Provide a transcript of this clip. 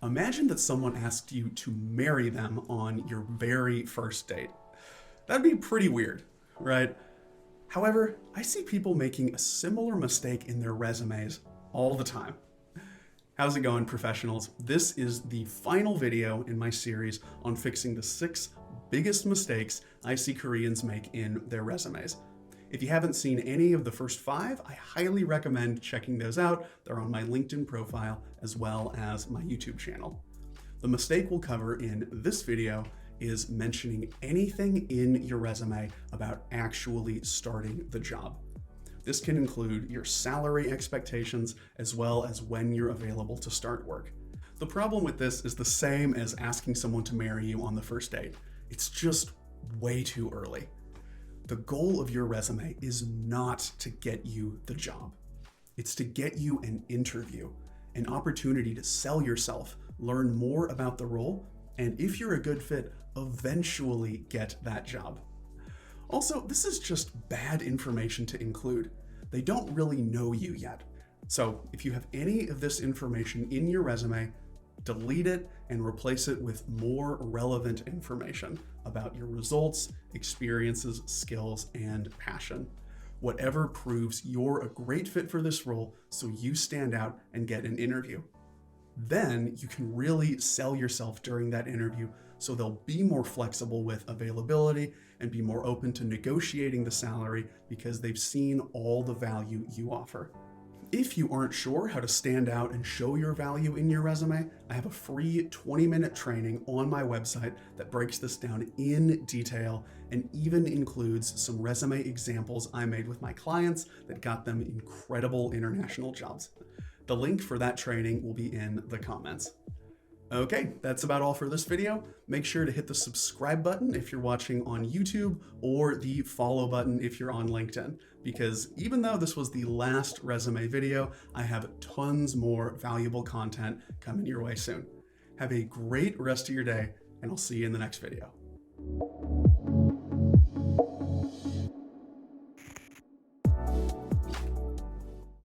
Imagine that someone asked you to marry them on your very first date. That'd be pretty weird, right? However, I see people making a similar mistake in their resumes all the time. How's it going, professionals? This is the final video in my series on fixing the 6 biggest mistakes I see Koreans make in their resumes. If you haven't seen any of the first 5, I highly recommend checking those out. They're on my LinkedIn profile as well as my YouTube channel. The mistake we'll cover in this video is mentioning anything in your resume about actually starting the job. This can include your salary expectations as well as when you're available to start work. The problem with this is the same as asking someone to marry you on the first date. It's just way too early. The goal of your resume is not to get you the job. It's to get you an interview, an opportunity to sell yourself, learn more about the role, and if you're a good fit, eventually get that job. Also, this is just bad information to include. They don't really know you yet. So if you have any of this information in your resume, delete it and replace it with more relevant information about your results, experiences, skills, and passion. Whatever proves you're a great fit for this role so you stand out and get an interview. Then you can really sell yourself during that interview so they'll be more flexible with availability and be more open to negotiating the salary because they've seen all the value you offer. If you aren't sure how to stand out and show your value in your resume, I have a free 20-minute training on my website that breaks this down in detail and even includes some resume examples I made with my clients that got them incredible international jobs. The link for that training will be in the comments. Okay, that's about all for this video. Make sure to hit the subscribe button if you're watching on YouTube or the follow button if you're on LinkedIn, because even though this was the last resume video, I have tons more valuable content coming your way soon. Have a great rest of your day, and I'll see you in the next video.